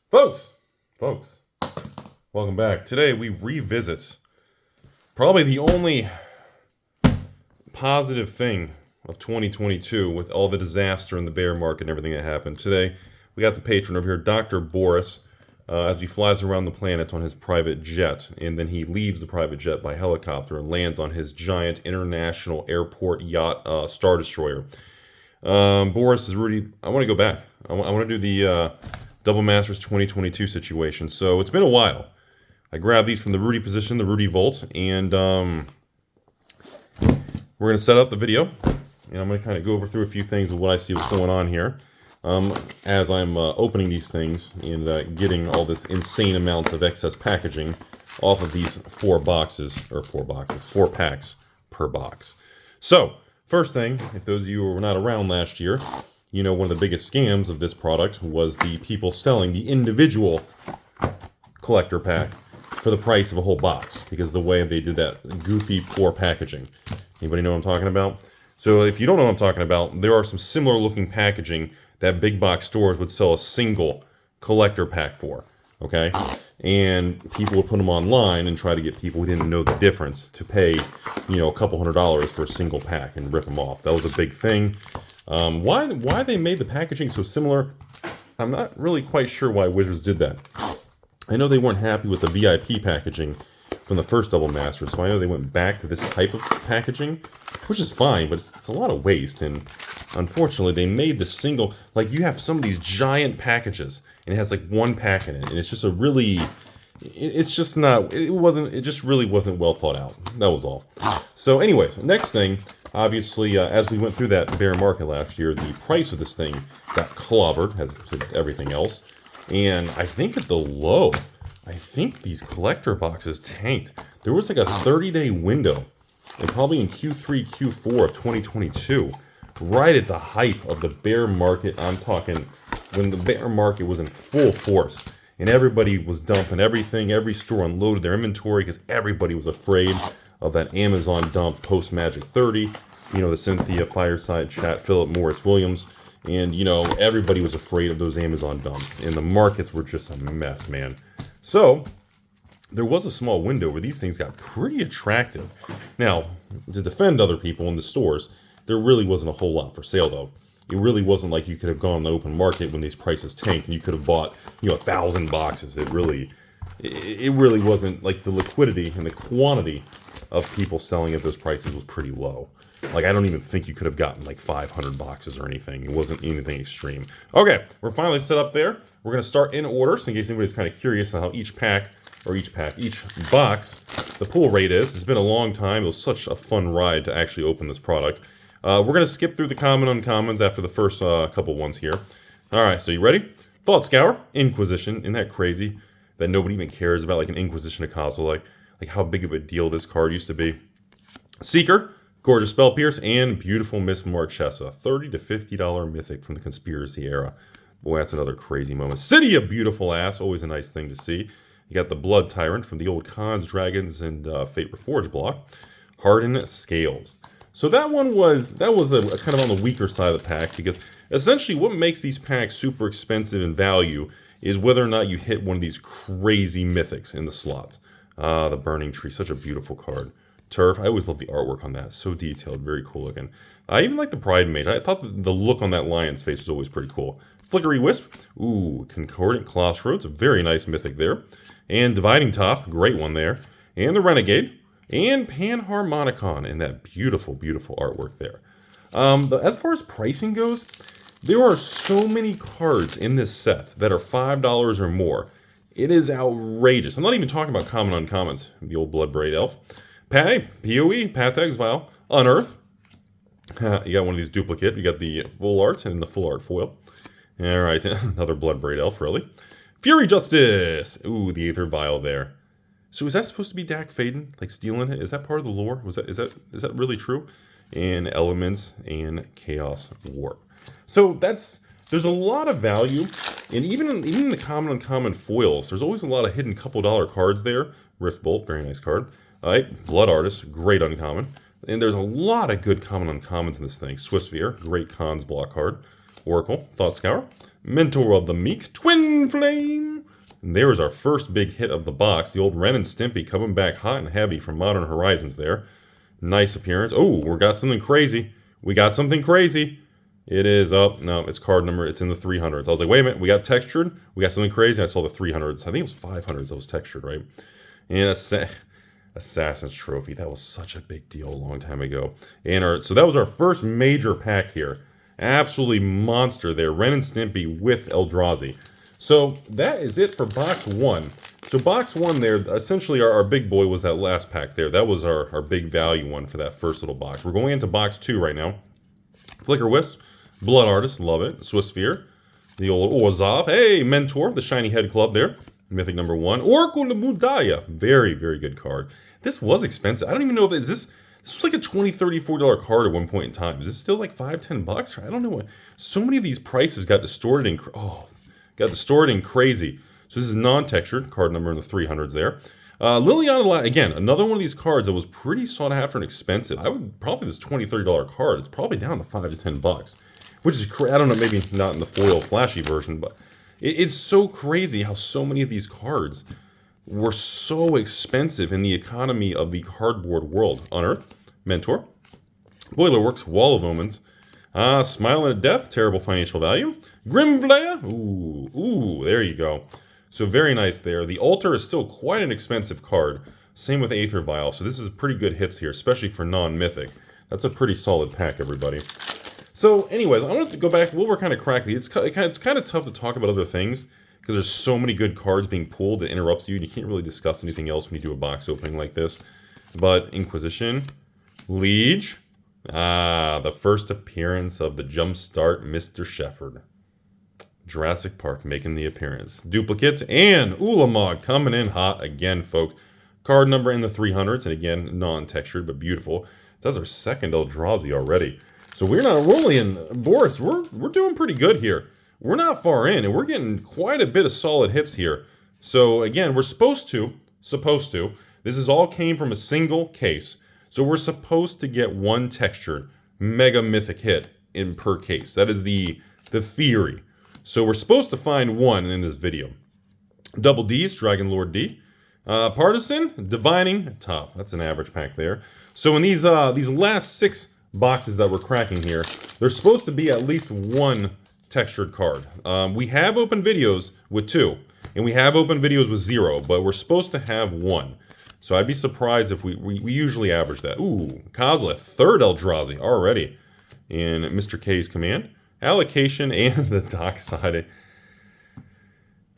Folks, welcome back. Today we revisit probably the only positive thing of 2022 with all the disaster in the bear market and everything that happened. Today we got the patron over here, Dr. Boris, as he flies around the planet on his private jet, and then he leaves the private jet by helicopter and lands on his giant international airport yacht, Star Destroyer. Boris is Rudy. I want to go back. I want to do the Double Masters 2022 situation. So it's been a while. I grabbed these from the Rudy position, the Rudy Vault, and we're going to set up the video. And I'm going to kind of go over through a few things of what I see what's going on here. As I'm opening these things and getting all this insane amounts of excess packaging off of these four packs per box. So, first thing, if those of you who were not around last year, you know one of the biggest scams of this product was the people selling the individual collector pack for the price of a whole box, because of the way they did that goofy, poor packaging. Anybody know what I'm talking about? So if you don't know what I'm talking about, there are some similar looking packaging that big box stores would sell a single collector pack for, okay? And people would put them online and try to get people who didn't know the difference to pay, you know, a couple $100s for a single pack and rip them off. That was a big thing. Why they made the packaging so similar, I'm not really quite sure why Wizards did that. I know they weren't happy with the VIP packaging from the first Double Master, so I know they went back to this type of packaging, which is fine, but it's a lot of waste. And unfortunately, they made the single, like you have some of these giant packages, and it has like one pack in it, and it's just a really, it's just not, it just really wasn't well thought out. That was all. So anyways, next thing, obviously, as we went through that bear market last year, the price of this thing got clobbered, as did everything else. And I think at the low, I think these collector boxes tanked. There was like a 30-day window, and probably in Q3, Q4 of 2022, right at the height of the bear market. I'm talking when the bear market was in full force, and everybody was dumping everything. Every store unloaded their inventory because everybody was afraid of that Amazon dump post Magic 30. You know, the Cynthia Fireside Chat, Philip Morris Williams. And, you know, everybody was afraid of those Amazon dumps. And the markets were just a mess, man. So, there was a small window where these things got pretty attractive. Now, to defend other people in the stores, there really wasn't a whole lot for sale, though. It really wasn't like you could have gone on the open market when these prices tanked and you could have bought, you know, 1,000 boxes. It really wasn't, like, the liquidity and the quantity of people selling at those prices was pretty low. Like, I don't even think you could have gotten like 500 boxes or anything. It wasn't anything extreme. Okay, we're finally set up there. We're going to start in order, so in case anybody's kind of curious on how each box, the pull rate is. It's been a long time. It was such a fun ride to actually open this product. We're going to skip through the common uncommons after the first couple ones here. All right, so you ready? Thought Scour, Inquisition. Isn't that crazy that nobody even cares about like an Inquisition of Kozilek? Like how big of a deal this card used to be. Seeker. Gorgeous Spell Pierce, and beautiful Miss Marchesa. $30 to $50 mythic from the Conspiracy era. Boy, that's another crazy moment. City of Beautiful Ass, always a nice thing to see. You got the Blood Tyrant from the old Khans, Dragons, and Fate Reforged block. Hardened Scales. So that was a kind of on the weaker side of the pack, because essentially what makes these packs super expensive in value is whether or not you hit one of these crazy mythics in the slots. The Burning Tree, such a beautiful card. Turf, I always love the artwork on that. So detailed, very cool looking. I even like the Pride Mage. I thought the look on that lion's face was always pretty cool. Flickery Wisp, ooh, Concordant Crossroads, a very nice mythic there. And Dividing Top, great one there. And the Renegade, and Panharmonicon, and that beautiful, beautiful artwork there. As far as pricing goes, there are so many cards in this set that are $5 or more. It is outrageous. I'm not even talking about common uncommons, the old Bloodbraid Elf. PoE, Path Exile, Unearth. You got one of these duplicate. You got the full art and the full art foil. All right, another Bloodbraid Elf, really. Fury Justice. Ooh, the Aether Vial there. So is that supposed to be Dak Faden, like stealing it? Is that part of the lore? Is that really true? And Elements and Chaos Warp. So there's a lot of value, and even in the common uncommon foils, there's always a lot of hidden couple dollar cards there. Rift Bolt, very nice card. All right, Blood Artist, great uncommon. And there's a lot of good common uncommons in this thing. Swiftspear, great cons block card. Oracle, Thought Scour. Mentor of the Meek, Twin Flame. And there was our first big hit of the box. The old Ren and Stimpy coming back hot and heavy from Modern Horizons there. Nice appearance. Oh, we got something crazy. We got something crazy. It is up. No, it's card number. It's in the 300s. I was like, wait a minute. We got textured. We got something crazy. I saw the 300s. I think it was 500s that was textured, right? And Assassin's Trophy. That was such a big deal a long time ago. And so that was our first major pack here. Absolutely monster there. Ren and Stimpy with Eldrazi. So that is it for box 1. So box 1 there, essentially our big boy was that last pack there. That was our big value one for that first little box. We're going into box 2 right now. Flicker Wisp, Blood Artist, love it. Swiftspear, the old Orzhov. Hey, Mentor, the shiny head club there. Mythic number 1. Oracle de Mudaya. Very, very good card. This was expensive. I don't even know if this was like a $20, $30, $40 card at one point in time. Is this still like $5, $10? I don't know. So many of these prices got distorted and crazy. So this is non-textured, card number in the 300s there. Liliana, again, another one of these cards that was pretty sought after and expensive. I would probably this $20, $30 card. It's probably down to $5 to $10, which is I don't know, maybe not in the foil flashy version, but it's so crazy how so many of these cards were so expensive in the economy of the cardboard world. Unearth, Mentor, Boilerworks, Wall of Omens, Smiling at Death, terrible financial value. Grimblaya, ooh, there you go. So very nice there. The Altar is still quite an expensive card. Same with Aether Vial. So this is pretty good hits here, especially for non-mythic. That's a pretty solid pack, everybody. So anyways, I wanted to go back. Well, we're kind of crackly. It's kind of tough to talk about other things because there's so many good cards being pulled that interrupts you, and you can't really discuss anything else when you do a box opening like this. But Inquisition, Liege, the first appearance of the Jumpstart Mr. Shepherd. Jurassic Park making the appearance. Duplicates and Ulamog coming in hot again, folks. Card number in the 300s, and again, non-textured, but beautiful. That's our second Eldrazi already. So we're only in, Boris, we're doing pretty good here. We're not far in, and we're getting quite a bit of solid hits here. So again, we're supposed to, this is all came from a single case. So we're supposed to get one textured mega mythic hit per case. That is the theory. So we're supposed to find one in this video. Double D's, Dragon Lord D. Partisan, Divining Top. That's an average pack there. So in these last 6 boxes that we're cracking here, there's supposed to be at least one textured card. We have opened videos with 2, and we have opened videos with 0, but we're supposed to have 1. So I'd be surprised if we usually average that. Ooh, Kozilek, third Eldrazi already in Mr. K's command. Allocation and the Dockside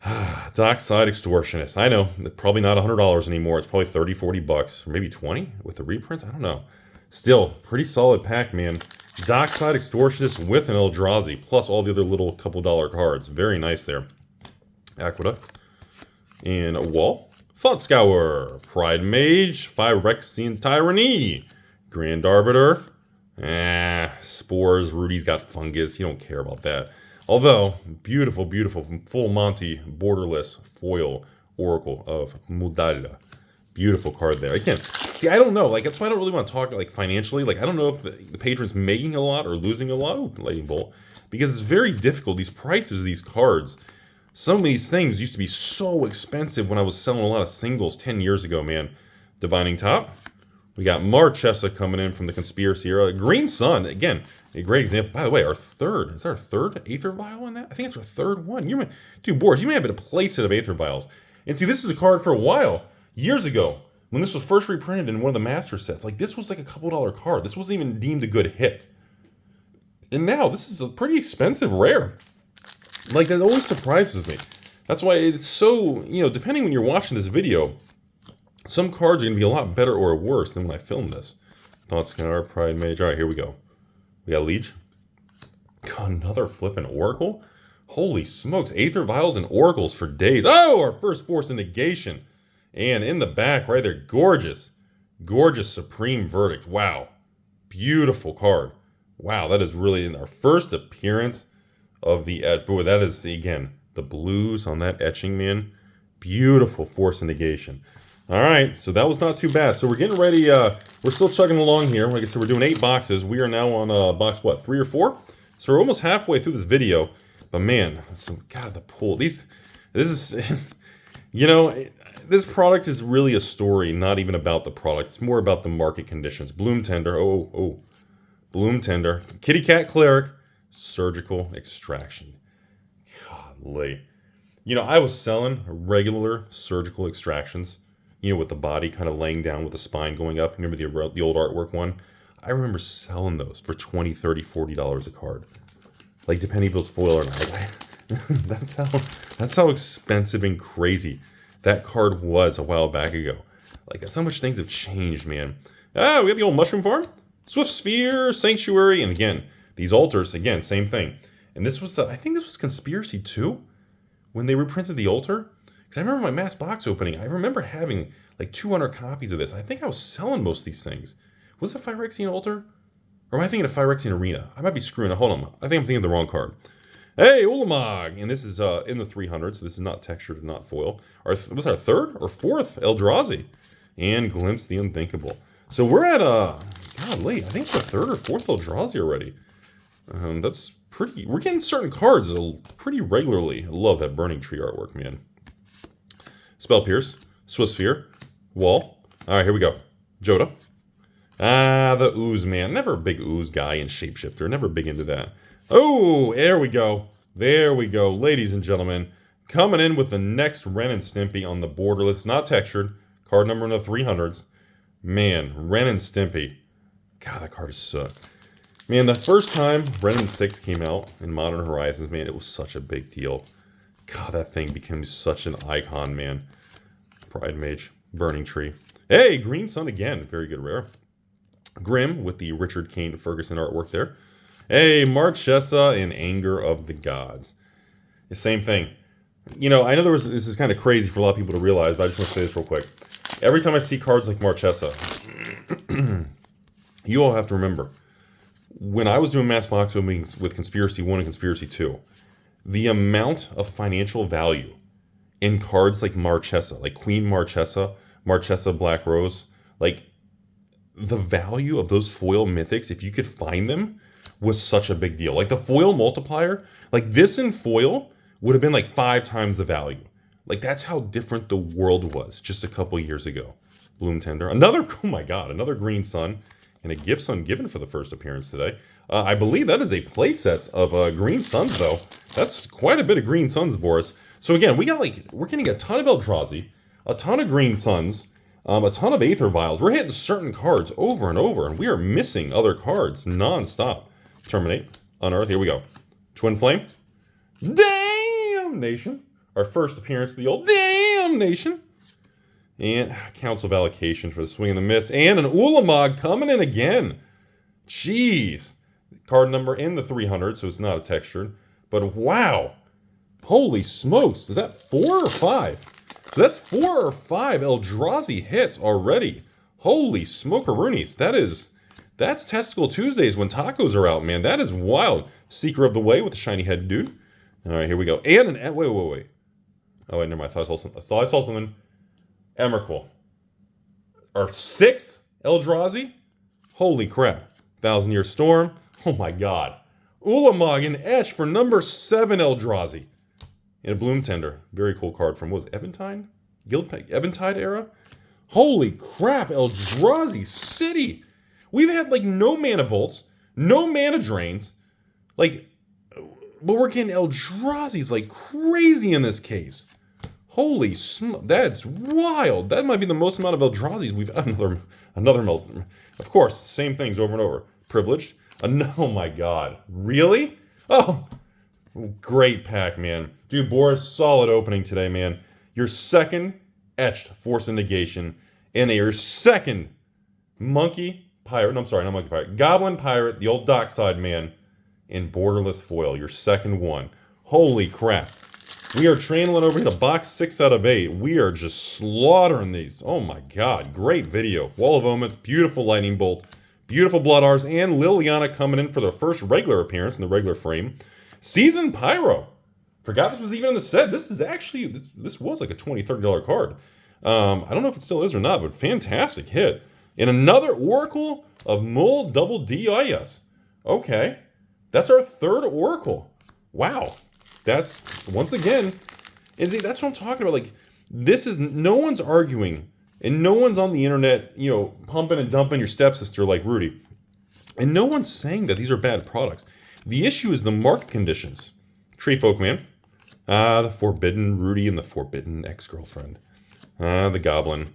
Extortionist. I know, probably not $100 anymore. It's probably $30, $40, or maybe 20 with the reprints. I don't know. Still, pretty solid pack, man. Dockside Extortionist with an Eldrazi, plus all the other little couple dollar cards. Very nice there. Aqueduct. And a Wall. Thought Scour. Pride Mage. Phyrexian Tyranny. Grand Arbiter. Spores. Rudy's got fungus. You don't care about that. Although, beautiful, beautiful, full Monty, borderless foil Oracle of Mudada. Beautiful card there. Again, see, I don't know. Like, that's why I don't really want to talk, like, financially. Like, I don't know if the patron's making a lot or losing a lot. Ooh, Lightning Bolt. Because it's very difficult. These prices, these cards, some of these things used to be so expensive when I was selling a lot of singles 10 years ago, man. Divining Top. We got Marchesa coming in from the Conspiracy era. Green Sun, again, a great example. By the way, is our third Aether Vial in that? I think it's our third one. Dude, Boris, you may have a play set of Aether Vials. And see, this was a card for a while, years ago, when this was first reprinted in one of the master sets. Like, this was like a couple dollar card. This wasn't even deemed a good hit. And now, this is a pretty expensive rare. Like, that always surprises me. That's why it's so, depending when you're watching this video, some cards are going to be a lot better or worse than when I filmed this. Thought Scour, Pride Mage. All right, here we go. We got Liege. Got another flipping Oracle. Holy smokes. Aether Vials and Oracles for days. Oh, our first Force of Negation. And in the back, right there, gorgeous. Gorgeous Supreme Verdict. Wow. Beautiful card. Wow, that is really in our first appearance of the... Boy, that is, again, the blues on that etching, man. Beautiful Force of Negation. All right, so that was not too bad. So we're getting ready. We're still chugging along here. Like I said, we're doing 8 boxes. We are now on box, 3 or 4? So we're almost halfway through this video. But man, God, the pool. This is You know, this product is really a story, not even about the product. It's more about the market conditions. Bloom Tender, Bloom Tender. Kitty Cat Cleric, surgical extraction. Golly. You know, I was selling regular surgical extractions, you know, with the body kind of laying down with the spine going up. Remember the old artwork one? I remember selling those for $20, $30, $40 a card. Like, depending if those foil or not. That's how expensive and crazy that card was a while back ago. Like, that's how much things have changed, man. We got the old Mushroom Farm, Swift Sphere, Sanctuary, and again, these altars, again, same thing. And this was, I think this was Conspiracy 2, when they reprinted the altar. Because I remember my mass box opening, I remember having like 200 copies of this. I think I was selling most of these things. Was it Phyrexian altar? Or am I thinking of Phyrexian Arena? I might be screwing it. Hold on. I think I'm thinking of the wrong card. Hey, Ulamog! And this is in the 300, so this is not textured, not foil. Was our third or fourth Eldrazi? And Glimpse the Unthinkable. So we're at, golly, I think it's the third or fourth Eldrazi already. That's pretty, we're getting certain cards pretty regularly. I love that Burning Tree artwork, man. Spell Pierce, Swift Sphere, Wall. All right, here we go. Joda. The Ooze, man. Never a big Ooze guy in Shapeshifter. Never big into that. Oh, there we go. There we go. Ladies and gentlemen, coming in with the next Ren and Stimpy on the borderless, not textured. Card number in the 300s. Man, Ren and Stimpy. God, that card is sick. Man, the first time Ren and 6 came out in Modern Horizons, man, it was such a big deal. God, that thing became such an icon, man. Pride Mage, Burning Tree. Hey, Green Sun again. Very good rare. Grim with the Richard Kane Ferguson artwork there. Hey, Marchesa in Anger of the Gods. The same thing. You know, I know this is kind of crazy for a lot of people to realize, but I just want to say this real quick. Every time I see cards like Marchesa, you all have to remember, when I was doing mass box openings with Conspiracy 1 and Conspiracy 2, the amount of financial value in cards like Marchesa, like Queen Marchesa, Marchesa Black Rose, like the value of those foil mythics, if you could find them, was such a big deal. Like the foil multiplier, like this in foil would have been like 5 times the value. Like that's how different the world was just a couple years ago. Bloom Tender. Another, oh my God, another Green Sun and a Gift Sun given for the first appearance today. I believe that is a playset of Green Suns though. That's quite a bit of Green Suns, Boris. So again, we're getting a ton of Eldrazi, a ton of Green Suns, a ton of Aether Vials. We're hitting certain cards over and over, and we are missing other cards non-stop. Terminate, Unearth, here we go. Twin Flame, Damnation. Our first appearance of the old Damnation. And Council of Allocation for the Swing and the Miss. And an Ulamog coming in again. Jeez. Card number in the 300, so it's not a textured. But wow. Holy smokes. Is that 4 or 5? So that's 4 or 5 Eldrazi hits already. Holy smokeroonies. That's Testicle Tuesdays when tacos are out, man. That is wild. Seeker of the Way with the shiny head dude. All right, here we go. And an... Wait. Oh, wait, never mind. I thought I saw something. Emrakul. Our 6th Eldrazi? Holy crap. 1,000-Year Storm. Oh my God. Ulamog and Etch for number 7 Eldrazi. And a Bloom Tender. Very cool card from, what was it, Eventide? Eventide era? Holy crap, Eldrazi City. We've had like no mana vaults, no mana drains. Like, but we're getting Eldrazi's like crazy in this case. Holy that's wild. That might be the most amount of Eldrazi's we've another of course, same things over and over. Privileged. Oh my God. Really? Oh, great pack, man. Dude, Boris, solid opening today, man. Your second etched Force of Negation and your second Monkey Pirate. No, I'm sorry, not Monkey Pirate. Goblin Pirate, the old Dockside man in Borderless Foil. Your second one. Holy crap. We are trailing over here to box 6 out of 8. We are just slaughtering these. Oh my God. Great video. Wall of Omens. Beautiful Lightning Bolt. Beautiful Blood Ars. And Liliana coming in for their first regular appearance in the regular frame. Seasoned Pyro. Forgot this was even in the set. This is actually, this was like a $20, $30 card. I don't know if it still is or not, but fantastic hit. And another Oracle of Mul Double DIS. Okay. That's our 3rd Oracle. Wow. That's, once again, and see, that's what I'm talking about. Like, This is, no one's arguing, and no one's on the internet, you know, pumping and dumping your stepsister like Rudy. And no one's saying that these are bad products. The issue is the market conditions. Tree Folk Man. The Forbidden Rudy and the Forbidden Ex-Girlfriend. The Goblin.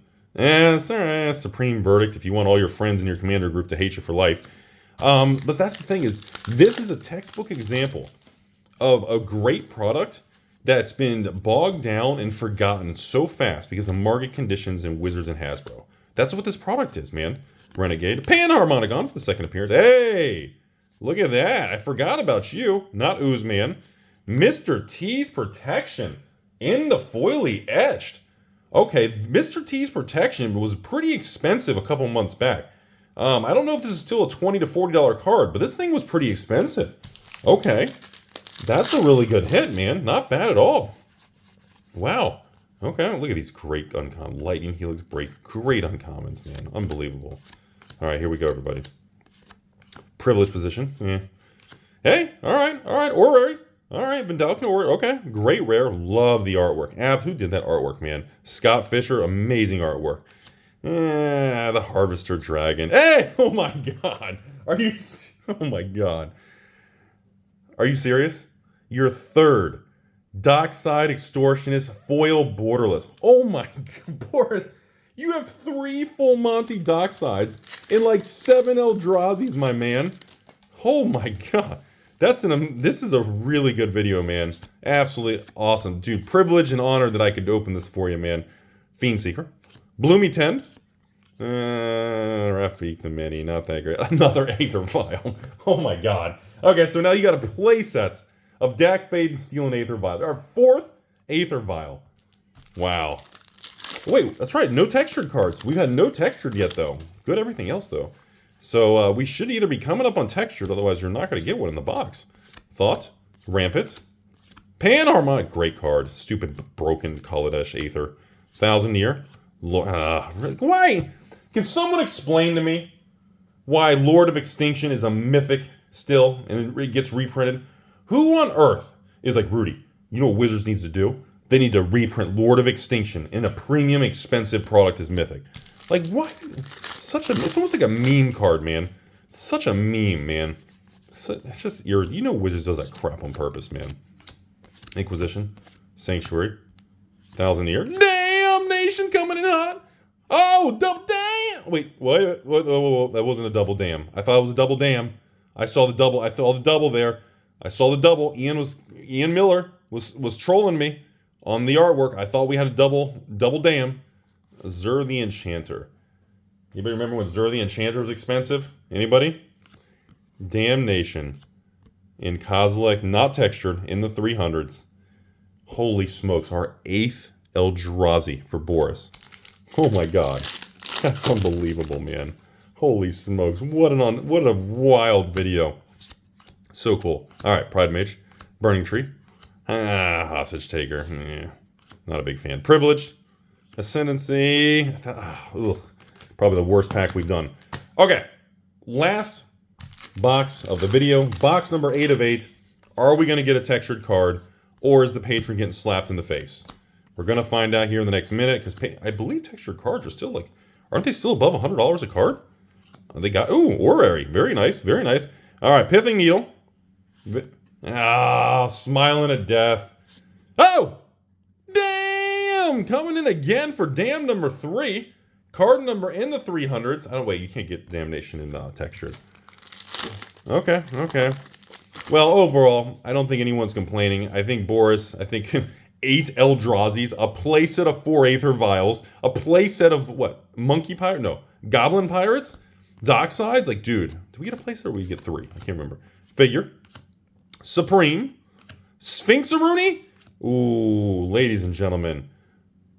Supreme Verdict if you want all your friends in your commander group to hate you for life. But that's the thing is, this is a textbook example of a great product that's been bogged down and forgotten so fast because of market conditions and Wizards and Hasbro. That's what this product is, man. Renegade. Panharmonicon for the second appearance. Hey! Look at that. I forgot about you. Not Oozman. Mr. T's Protection in the foily etched. Okay, Mr. T's Protection was pretty expensive a couple months back. I don't know if this is still a $20 to $40 card, but this thing was pretty expensive. Okay. That's a really good hit, man. Not bad at all. Wow. Okay, look at these great uncommons. Lightning Helix Break. Great uncommons, man. Unbelievable. All right, here we go, everybody. Privileged position. Yeah. Hey, all right. Orrery. All right, Vendalkin Orrery. Okay, great rare. Love the artwork. Who did that artwork, man? Scott Fisher. Amazing artwork. The Harvester Dragon. Hey, oh my God. Oh my God. Are you serious? Your third Dockside Extortionist Foil Borderless. Oh my God, Boris. You have 3 Full Monty Docksides and like 7 Eldrazi's, my man. Oh my God. This is a really good video, man. Absolutely awesome. Dude, privilege and honor that I could open this for you, man. Fiendseeker. Bloomy 10. Rafik the Mini, not that great. Another Aether Vial. Oh my God. Okay, so now you got a play sets of Dak Fade and Steel and Aether Vial. Our 4th Aether Vial. Wow. Wait, that's right. No textured cards. We've had no textured yet, though. Good everything else, though. So we should either be coming up on textured, otherwise you're not going to get one in the box. Thought. Rampant. Panharmonic. Great card. Stupid broken Kaladesh Aether. 1,000 Year. Why? Can someone explain to me why Lord of Extinction is a mythic still and it gets reprinted? Who on earth is like, Rudy, you know what Wizards needs to do? They need to reprint Lord of Extinction in a premium expensive product as mythic. Like, what? It's almost like a meme card, man. Such a meme, man. It's just, you know Wizards does that crap on purpose, man. Inquisition. Sanctuary. 1,000 Year. Damnation coming in hot. Oh, double damn. Wait, what? Whoa, that wasn't a double damn. I thought it was a double damn. I saw the double. I saw the double there. I saw the double. Ian Miller was trolling me on the artwork. I thought we had a double damn. Zur the Enchanter. Anybody remember when Zur the Enchanter was expensive? Anybody? Damnation. In Kozilek, not textured, in the 300s. Holy smokes, our 8th Eldrazi for Boris. Oh my God. That's unbelievable, man. Holy smokes. What a wild video. So cool. Alright, Pride Mage. Burning Tree. Hostage Taker. Not a big fan. Privileged. Ascendancy. Probably the worst pack we've done. Okay. Last box of the video. Box number 8 of 8. Are we going to get a textured card? Or is the patron getting slapped in the face? We're going to find out here in the next minute. Because I believe textured cards are still like... Aren't they still above $100 a card? They got... Ooh, Orrery. Very nice. Very nice. Alright, Pithing Needle. Smiling at death. Oh! Damn! Coming in again for damn number 3. Card number in the 300s. Wait, you can't get Damnation in textured. Okay. Well, overall, I don't think anyone's complaining. I think Boris, 8 Eldrazi's, a playset of 4 Aether Vials, a playset of, what, Monkey Pirate? No, Goblin Pirates? Docksides? Like, dude, do we get a playset or we get 3? I can't remember. Figure. Supreme. Sphinxaroonie? Ooh, ladies and gentlemen.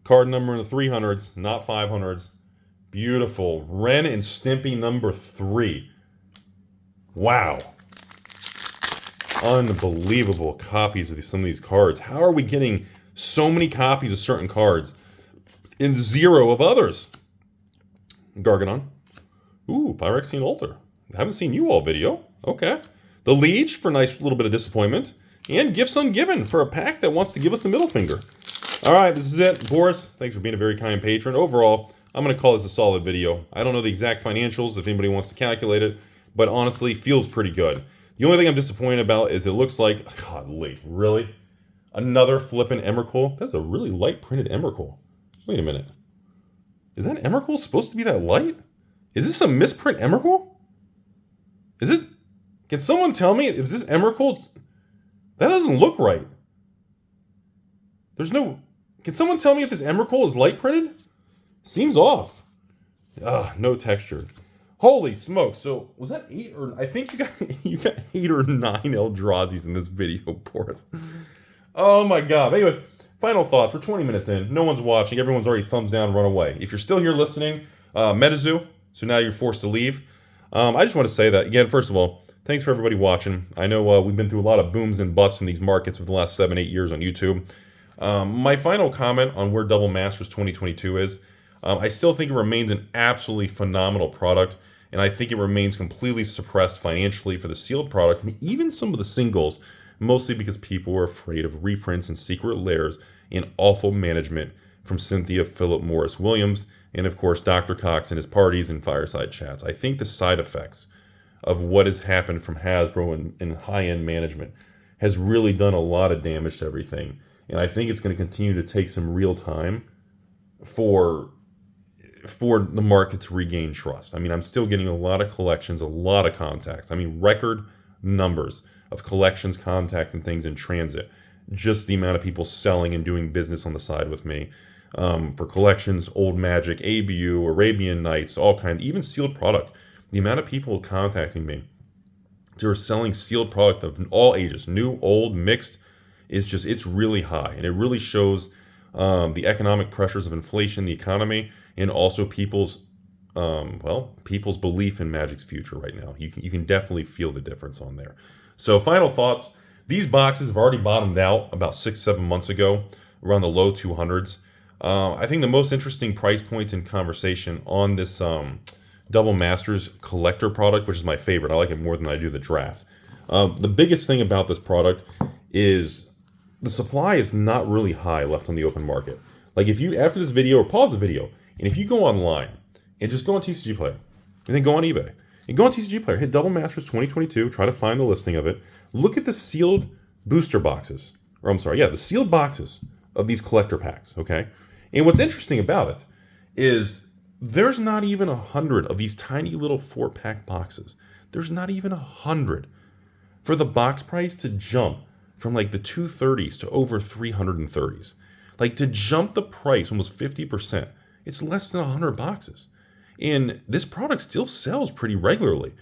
Card number in the 300s, not 500s. Beautiful. Ren and Stimpy number 3. Wow. Unbelievable copies of some of these cards. How are we getting so many copies of certain cards and 0 of others? Gargadon. Ooh, Phyrexian Altar. I haven't seen you all video. Okay. The Liege for a nice little bit of disappointment. And Gifts Ungiven for a pack that wants to give us the middle finger. All right, this is it. Boris, thanks for being a very kind patron. Overall, I'm going to call this a solid video. I don't know the exact financials if anybody wants to calculate it, but honestly, feels pretty good. The only thing I'm disappointed about is it looks like, godly, really? Another flippin' Emrakul? That's a really light printed Emrakul. Wait a minute. Is that Emrakul supposed to be that light? Is this a misprint Emrakul? Is it? Can someone tell me, is this Emrakul? That doesn't look right. There's no... Can someone tell me if this Emrakul is light printed? Seems off. No texture. Holy smokes. So, was that 8 or... I think you got 8 or 9 Eldrazi's in this video, Boris. Oh my god. Anyways, final thoughts. We're 20 minutes in. No one's watching. Everyone's already thumbs down, run away. If you're still here listening, MetaZoo, so now you're forced to leave. I just want to say that, again, first of all, thanks for everybody watching. I know we've been through a lot of booms and busts in these markets for the last 7-8 years on YouTube. My final comment on where Double Masters 2022 is, I still think it remains an absolutely phenomenal product, and I think it remains completely suppressed financially for the sealed product, and even some of the singles, mostly because people were afraid of reprints and secret layers and awful management from Cynthia Philip Morris Williams, and of course Dr. Cox and his parties and fireside chats. I think the side effects of what has happened from Hasbro and high-end management has really done a lot of damage to everything. And I think it's going to continue to take some real time for the market to regain trust. I mean, I'm still getting a lot of collections, a lot of contacts. I mean, record numbers of collections, contacts, and things in transit. Just the amount of people selling and doing business on the side with me. For collections, Old Magic, ABU, Arabian Nights, all kinds, even sealed product. The amount of people contacting me who are selling sealed product of all ages, new, old, mixed, it's really high, and it really shows the economic pressures of inflation, the economy, and also people's belief in Magic's future right now. You can definitely feel the difference on there. So final thoughts: these boxes have already bottomed out about 6-7 months ago, around the low 200s. I think the most interesting price point in conversation on this Double Masters collector product, which is my favorite. I like it more than I do the draft. The biggest thing about this product is the supply is not really high left on the open market. Like if you, after this video, or pause the video, and if you go online and just go on TCG Player, and then go on eBay, and go on TCG Player, hit Double Masters 2022, try to find the listing of it, look at the sealed booster boxes, or I'm sorry, yeah, the sealed boxes of these collector packs, okay? And what's interesting about it is there's not even 100 of these tiny little 4-pack boxes. There's not even 100 for the box price to jump from like the 230s to over 330s. Like to jump the price almost 50%, it's less than 100 boxes. And this product still sells pretty regularly.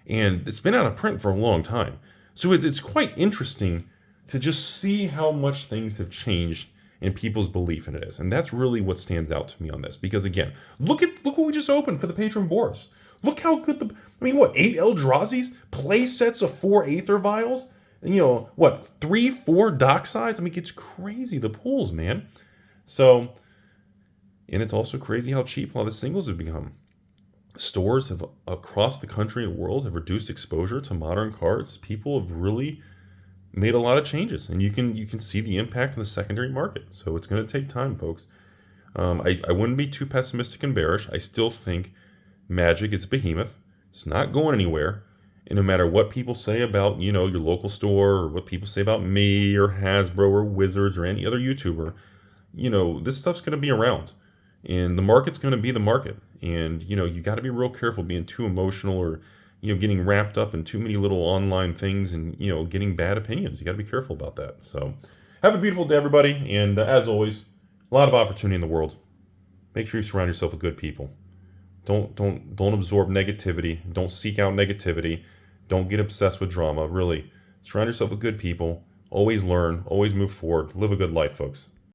And it's been out of print for a long time. So it's quite interesting to just see how much things have changed and people's belief in it is. And that's really what stands out to me on this. Because again, look what we just opened for the patron Boris. Look how good 8 Eldrazi's, play sets of 4 Aether Vials, and 3-4 Docksides? I mean, it's crazy, the pools, man. So, and it's also crazy how cheap a lot of the singles have become. Stores have across the country and world have reduced exposure to modern cards. People have really made a lot of changes, and you can see the impact in the secondary market. So it's going to take time, folks. I wouldn't be too pessimistic and bearish. I still think Magic is a behemoth. It's not going anywhere. And no matter what people say about, your local store, or what people say about me or Hasbro or Wizards or any other YouTuber, this stuff's going to be around. And the market's going to be the market. And, you got to be real careful being too emotional or, getting wrapped up in too many little online things and, getting bad opinions. You got to be careful about that. So have a beautiful day, everybody. And as always, a lot of opportunity in the world. Make sure you surround yourself with good people. Don't absorb negativity. Don't seek out negativity. Don't get obsessed with drama. Really, surround yourself with good people. Always learn. Always move forward. Live a good life, folks.